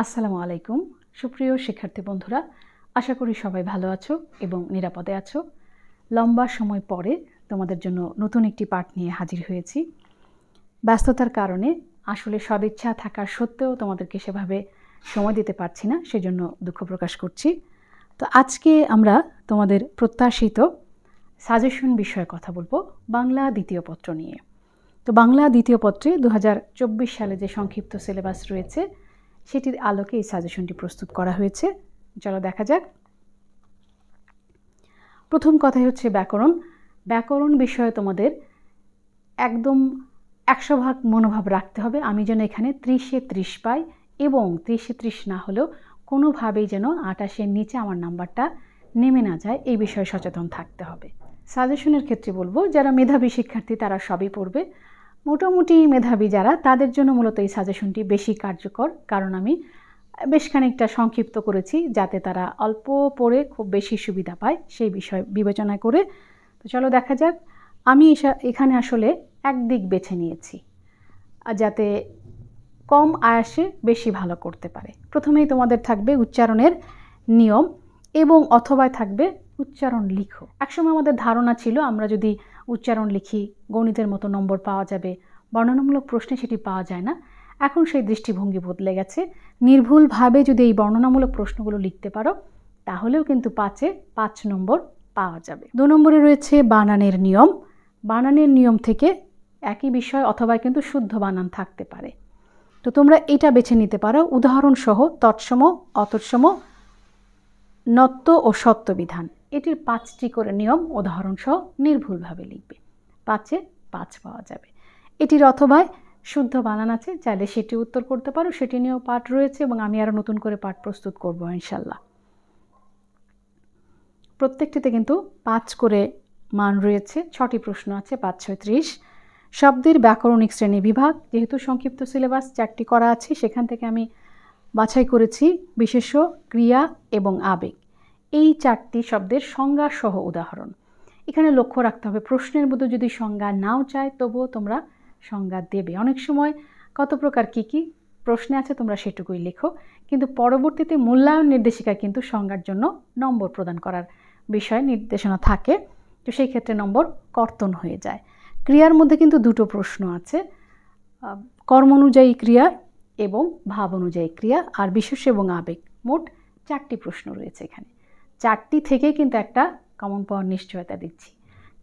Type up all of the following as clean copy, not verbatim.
আসসালামু আলাইকুম সুপ্রিয় শিক্ষার্থী বন্ধুরা, আশা করি সবাই ভালো আছো এবং নিরাপদে আছো। লম্বা সময় পরে তোমাদের জন্য নতুন একটি পাঠ নিয়ে হাজির হয়েছি। ব্যস্ততার কারণে আসলে সদিচ্ছা থাকার সত্ত্বেও তোমাদেরকে সেভাবে সময় দিতে পারছি না, সেজন্য দুঃখ প্রকাশ করছি। তো আজকে আমরা তোমাদের প্রত্যাশিত সাজেশন বিষয়ে কথা বলবো, বাংলা দ্বিতীয় পত্র নিয়ে। তো বাংলা দ্বিতীয় পত্রে 2024 সালে যে সংক্ষিপ্ত সিলেবাস রয়েছে সেটির আলোকে এই সাজেশনটি প্রস্তুত করা হয়েছে। চলো দেখা যাক। প্রথম কথাই হচ্ছে ব্যাকরণ। ব্যাকরণ বিষয়ে তোমাদের একদম 100% মনোভাব রাখতে হবে। আমি যেন এখানে 30-এ 30 পাই এবং 30-এ 30 না হলেও কোনোভাবেই যেন 28-এর নিচে আমার নাম্বারটা নেমে না যায়, এই বিষয়ে সচেতন থাকতে হবে। সাজেশনের ক্ষেত্রে বলবো, যারা মেধাবী শিক্ষার্থী তারা সবই পড়বে। মোটামুটি মেধাবী যারা, তাদের জন্য মূলত এই সাজেশনটি বেশি কার্যকর, কারণ আমি বেশ খানিকটা সংক্ষিপ্ত করেছি যাতে তারা অল্প পড়ে খুব বেশি সুবিধা পায়, সেই বিষয় বিবেচনা করে। তো চলো দেখা যাক। আমি এখানে আসলে একদিক বেছে নিয়েছি যাতে কম আয়াসে বেশি ভালো করতে পারে। প্রথমেই তোমাদের থাকবে উচ্চারণের নিয়ম এবং অথবায় থাকবে উচ্চারণ লিখো। একসময় আমাদের ধারণা ছিল আমরা যদি উচ্চারণ লিখি গণিতের মতো নম্বর পাওয়া যাবে, বর্ণনামূলক প্রশ্নে সেটি পাওয়া যায় না। এখন সেই দৃষ্টিভঙ্গি বদলে গেছে। নির্ভুলভাবে যদি এই বর্ণনামূলক প্রশ্নগুলো লিখতে পারো তাহলেও কিন্তু 5-এ 5 নম্বর পাওয়া যাবে। 2 নম্বরে রয়েছে বানানের নিয়ম। বানানের নিয়ম থেকে একই বিষয় অথবা কিন্তু শুদ্ধ বানান থাকতে পারে, তো তোমরা এটা বেছে নিতে পারো। উদাহরণ সহ তৎসম, অতৎসম, নত্য ও সত্য বিধান, এটির 5টি করে নিয়ম উদাহরণ সহ নির্ভুলভাবে লিখবে। 5-এ 5 পাওয়া যাবে। এটির অথবা শুদ্ধ বানান আছে, চাইলে সেটি উত্তর করতে পারো, সেটি নিয়েও পাঠ রয়েছে এবং আমি আরও নতুন করে পাঠ প্রস্তুত করব ইনশাল্লাহ। প্রত্যেকটিতে কিন্তু 5 করে মান রয়েছে। 6টি প্রশ্ন আছে, 5-6 30। শব্দের ব্যাকরণিক শ্রেণী বিভাগ, যেহেতু সংক্ষিপ্ত সিলেবাস 4টি করা আছে, সেখান থেকে আমি বাছাই করেছি বিশেষ্য, ক্রিয়া এবং আবেগ, এই 4টি শব্দের সংজ্ঞা সহ উদাহরণ। এখানে লক্ষ্য রাখতে হবে প্রশ্নের মধ্যে যদি সংজ্ঞা নাও চায় তবুও তোমরা সংজ্ঞা দেবে। অনেক সময় কত প্রকার কি কি প্রশ্নে আছে তোমরা সেটুকুই লেখো, কিন্তু পরবর্তীতে মূল্যায়ন নির্দেশিকায় কিন্তু সংজ্ঞার জন্য নম্বর প্রদান করার বিষয়ে নির্দেশনা থাকে, তো সেই ক্ষেত্রে নম্বর কর্তন হয়ে যায়। ক্রিয়ার মধ্যে কিন্তু 2টো প্রশ্ন আছে, কর্ম অনুযায়ী ক্রিয়া এবং ভাব অনুযায়ী ক্রিয়া, আর বিশেষ্য এবং আবেগ। মোট 4টি প্রশ্ন রয়েছে এখানে। 4টি থেকে কিন্তু একটা কমন পাওয়ার নিশ্চয়তা দিচ্ছি,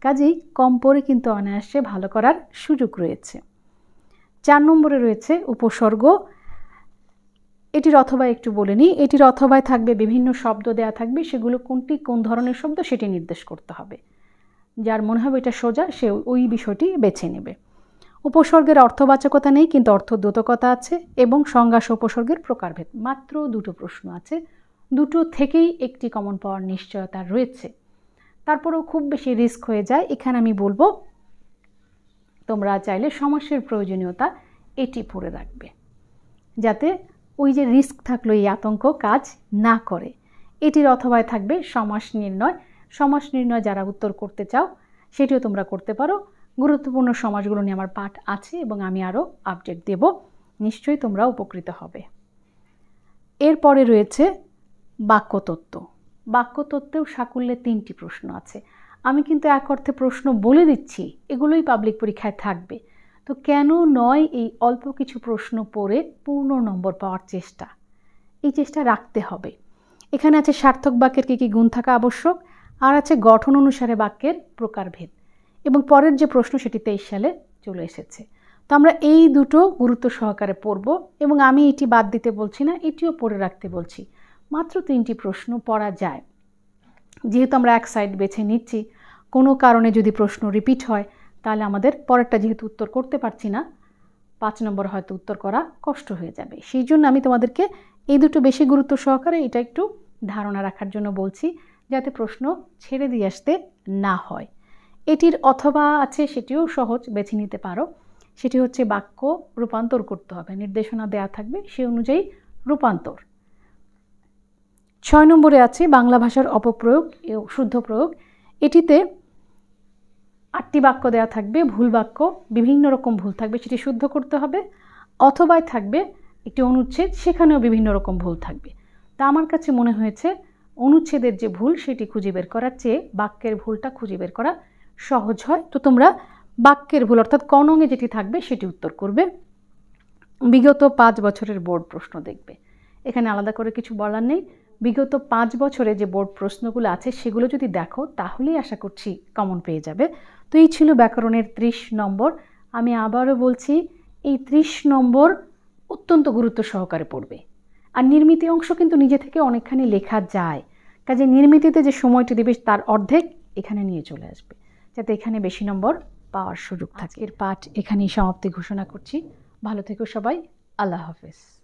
কাজেই কম পড়ে কিন্তু অনায়াসে ভালো করার সুযোগ রয়েছে। 4 নম্বরে রয়েছে উপসর্গ। এটির অথবা একটু বলে নিই। এটির অথবায় থাকবে বিভিন্ন শব্দ দেয়া থাকবে, সেগুলো কোনটি কোন ধরনের শব্দ সেটি নির্দেশ করতে হবে। যার মনে হবে এটা সোজা সে ওই বিষয়টি বেছে নেবে। উপসর্গের অর্থবাচকতা নেই কিন্তু অর্থদ্যোতকতা আছে এবং সংজ্ঞা উপসর্গের প্রকারভেদ। মাত্র 2টো প্রশ্ন আছে, 2টো থেকেই একটি কমন পাওয়ার নিশ্চয়তা রয়েছে। তারপরেও খুব বেশি রিস্ক হয়ে যায়। এখানে আমি বলবো তোমরা চাইলে সমাসের প্রয়োজনীয়তা এটি পড়ে রাখবে, যাতে ওই যে রিস্ক থাকলো এই আতঙ্ক কাজ না করে। এটির অথবায় থাকবে সমাস নির্ণয়। সমাস নির্ণয় যারা উত্তর করতে চাও সেটিও তোমরা করতে পারো। গুরুত্বপূর্ণ সমাসগুলো নিয়ে আমার পাঠ আছে এবং আমি আরও আপডেট দেব, নিশ্চয়ই তোমরা উপকৃত হবে। এরপরে রয়েছে বাক্যতত্ত্ব। বাক্যতত্ত্বেও সাকুল্যে 3টি প্রশ্ন আছে। আমি কিন্তু এক অর্থে প্রশ্ন বলে দিচ্ছি, এগুলোই পাবলিক পরীক্ষায় থাকবে, তো কেন নয় এই অল্প কিছু প্রশ্ন পড়ে পূর্ণ নম্বর পাওয়ার চেষ্টা, এই চেষ্টা রাখতে হবে। এখানে আছে সার্থক বাক্যের কী কী গুণ থাকা আবশ্যক, আর আছে গঠন অনুসারে বাক্যের প্রকারভেদ, এবং পরের যে প্রশ্ন সেটি 23 সালে চলে এসেছে। তো আমরা এই 2টো গুরুত্ব সহকারে পড়ব এবং আমি এটি বাদ দিতে বলছি না, এটিও পড়ে রাখতে বলছি। মাত্র 3টি প্রশ্ন পড়া যায়। যেহেতু আমরা এক সাইড বেছে নিচ্ছি, কোনো কারণে যদি প্রশ্ন রিপিট হয় তাহলে আমাদের পরেরটা যেহেতু উত্তর করতে পারছি না, 5 নম্বর হয়তো উত্তর করা কষ্ট হয়ে যাবে। সেই জন্য আমি তোমাদেরকে এই 2টো বেশি গুরুত্ব সহকারে এটা একটু ধারণা রাখার জন্য বলছি, যাতে প্রশ্ন ছেড়ে দিয়ে আসতে না হয়। এটির অথবা আছে, সেটিও সহজ, বেছে নিতে পারো। সেটি হচ্ছে বাক্য রূপান্তর করতে হবে, নির্দেশনা দেয়া থাকবে সেই অনুযায়ী রূপান্তর। 6 নম্বরে আছে বাংলা ভাষার অপপ্রয়োগ ও শুদ্ধ প্রয়োগ। এটিতে 8টি বাক্য দেয়া থাকবে, ভুল বাক্য বিভিন্ন রকম ভুল থাকবে, সেটি শুদ্ধ করতে হবে। অথবায় থাকবে একটি অনুচ্ছেদ, সেখানেও বিভিন্ন রকম ভুল থাকবে। তা আমার কাছে মনে হয়েছে অনুচ্ছেদের যে ভুল সেটি খুঁজে বের করার চেয়ে বাক্যের ভুলটা খুঁজে বের করা সহজ হয়। তো তোমরা বাক্যের ভুল অর্থাৎ ক নংয়ে যেটি থাকবে সেটি উত্তর করবে। বিগত 5 বছরের বোর্ড প্রশ্ন দেখবে। এখানে আলাদা করে কিছু বলার নেই। বিগত 5 বছরে যে বোর্ড প্রশ্নগুলো আছে সেগুলো যদি দেখো তাহলেই আশা করছি কমন পেয়ে যাবে। তো এই ছিল ব্যাকরণের 30 নম্বর। আমি আবারও বলছি, এই 30 নম্বর অত্যন্ত গুরুত্ব সহকারে পড়বে। আর নির্মিতি অংশ কিন্তু নিজে থেকে অনেকখানি লেখা যায়, কাজে নির্মিতিতে যে সময়টি দেবে তার অর্ধেক এখানে নিয়ে চলে আসবে, যাতে এখানে বেশি নম্বর পাওয়ার সুযোগ থাকে। এর পাঠ এখানেই সমাপ্তি ঘোষণা করছি। ভালো থেকো সবাই। আল্লাহ হাফেজ।